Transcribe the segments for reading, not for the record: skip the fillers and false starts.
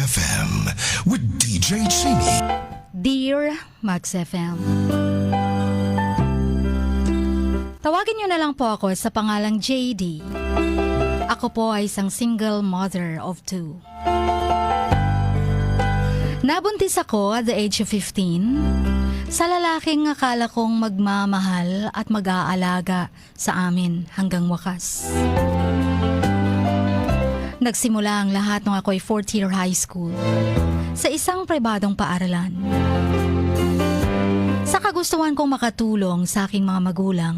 FM with DJ Chinny. Dear Max FM, tawagin niyo na lang po ako sa pangalang JD. Ako po ay isang single mother of two. Nabuntis ako at the age of 15 sa lalaking akala kong magmamahal at mag-aalaga sa amin hanggang wakas. Nagsimula ang lahat nung ako'y 4th year high school sa isang pribadong paaralan. Sa kagustuhan kong makatulong sa aking mga magulang,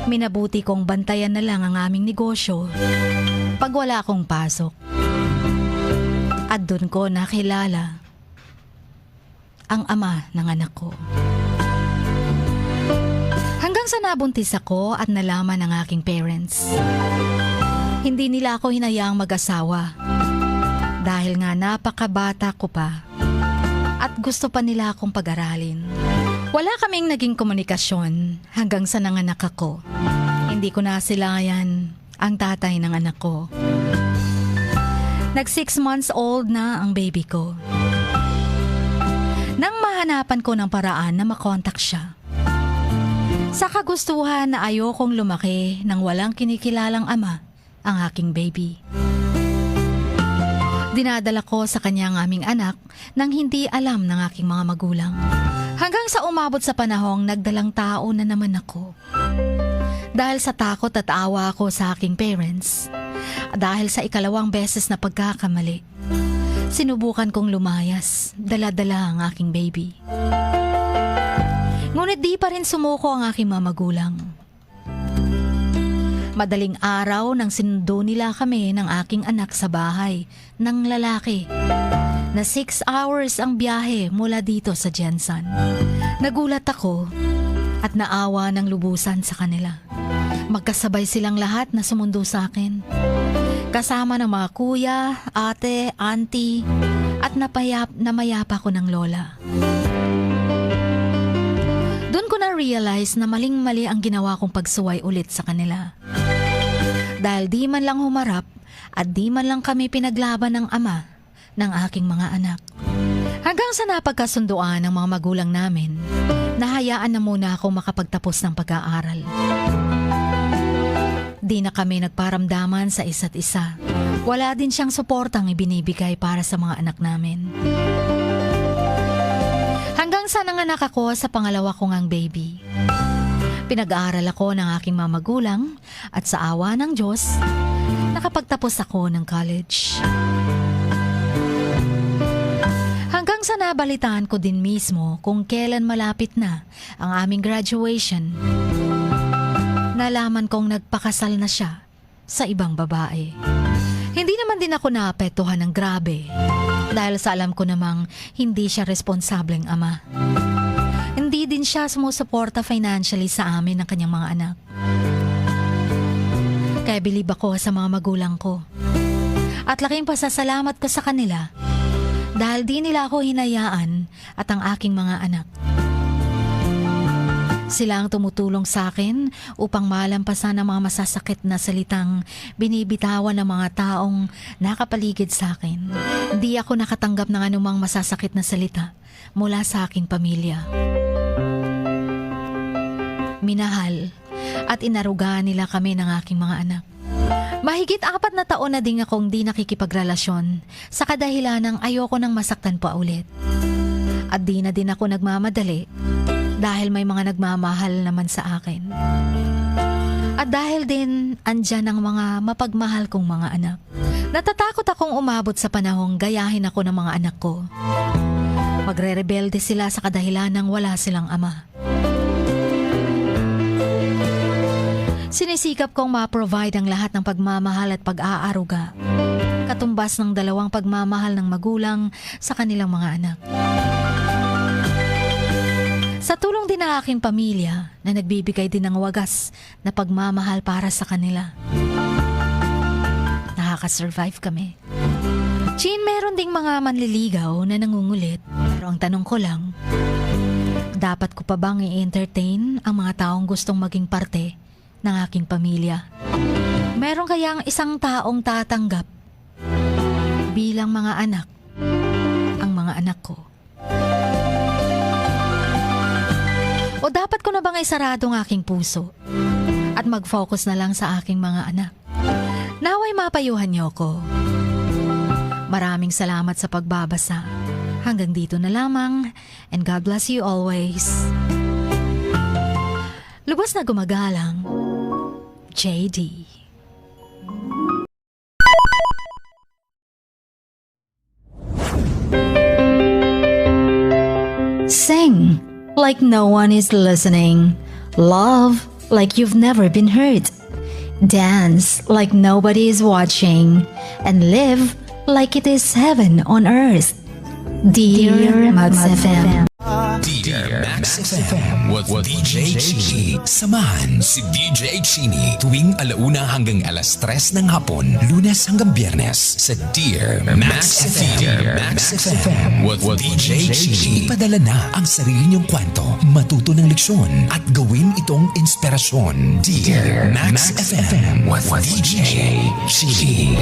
minabuti kong bantayan na lang ang aming negosyo pag wala akong pasok. At doon ko nakilala ang ama ng anak ko. Hanggang sa nabuntis ako at nalaman ng aking parents, hindi nila ako hinayaang mag-asawa dahil nga napakabata ko pa at gusto pa nila akong pag-aralin. Wala kaming naging komunikasyon hanggang sa nanganak ako. Hindi ko nasilayan ang tatay ng anak ko. Nag 6 months old na ang baby ko. Nang mahanapan ko ng paraan na makontak siya, sa kagustuhan na ayokong lumaki nang walang kinikilalang ama ang aking baby. Dinadala ko sa kanya ang aming anak nang hindi alam ng aking mga magulang. Hanggang sa umabot sa panahong nagdalang tao na naman ako. Dahil sa takot at awa ko sa aking parents, dahil sa ikalawang beses na pagkakamali, sinubukan kong lumayas, dala-dala ang aking baby. Ngunit di pa rin sumuko ang aking mga magulang. Madaling araw nang sinundo nila kami ng aking anak sa bahay ng lalaki na 6 hours ang biyahe mula dito sa Jensen. Nagulat ako at naawa ng lubusan sa kanila. Magkasabay silang lahat na sumundo sa akin. Kasama ng mga kuya, ate, auntie at namayapa ko ng lola. Doon ko na-realize na maling-mali ang ginawa kong pagsuway ulit sa kanila. Dahil di man lang humarap at di man lang kami pinaglaban ng ama ng aking mga anak. Hanggang sa napagkasunduan ng mga magulang namin, nahayaan na muna ako makapagtapos ng pag-aaral. Di na kami nagparamdaman sa isa't isa. Wala din siyang suportang ibinibigay para sa mga anak namin. Hanggang sa nanganak ako sa pangalawa kong ang baby. Pinag-aaral ako ng aking mga magulang at sa awa ng Diyos, nakapagtapos ako ng college. Hanggang sa nabalitaan ko din mismo kung kailan malapit na ang aming graduation, nalaman kong nagpakasal na siya sa ibang babae. Hindi naman din ako naapektuhan ng grabe dahil sa alam ko namang hindi siya responsableng ama. Hindi din siya sumusuporta financially sa amin ng kanyang mga anak. Kaya bilib ako sa mga magulang ko. At laking pasasalamat ko sa kanila dahil di nila ako hinayaan at ang aking mga anak. Sila ang tumutulong sa akin upang malampasan ang mga masasakit na salitang binibitawan ng mga taong nakapaligid sa akin. Hindi ako nakatanggap ng anumang masasakit na salita mula sa aking pamilya. Minahal at inarugaan nila kami ng aking mga anak. Mahigit 4 na taon na din akong di nakikipagrelasyon sa kadahilan ng ayoko nang masaktan pa ulit. At di na din ako nagmamadali dahil may mga nagmamahal naman sa akin. At dahil din andyan ang mga mapagmahal kong mga anak. Natatakot akong umabot sa panahong gayahin ako ng mga anak ko. Magre-rebelde sila sa kadahilan ng wala silang ama. Sinisikap kong ma-provide ang lahat ng pagmamahal at pag-aaruga, katumbas ng 2 pagmamahal ng magulang sa kanilang mga anak. Sa tulong din ng aking pamilya na nagbibigay din ng wagas na pagmamahal para sa kanila, nakaka-survive kami. Chin, meron ding mga manliligaw na nangungulit, pero ang tanong ko lang, dapat ko pa bang i-entertain ang mga taong gustong maging parte ng aking pamilya? Meron kayang isang taong tatanggap bilang mga anak mga anak ko? O dapat ko na bang isarado ang aking puso at mag-focus na lang sa aking mga anak? Naway mapayuhan niyo ko. Maraming salamat sa pagbabasa. Hanggang dito na lamang, and God bless you always. Lubos na gumagalang, JD. Sing like no one is listening. Love like you've never been hurt. Dance like nobody is watching. And live like it is heaven on earth. Dear Max FM. Dear Max FM with DJ Chini. Samahan si DJ Chini tuwing 1:00 hanggang 3:00 ng hapon, Lunes hanggang Biyernes sa Dear Max FM. Dear Max FM with DJ Chini. Ipadala na ang sarili niyong kwento, matuto ng leksyon at gawin itong inspirasyon. Dear Max FM with DJ Chini.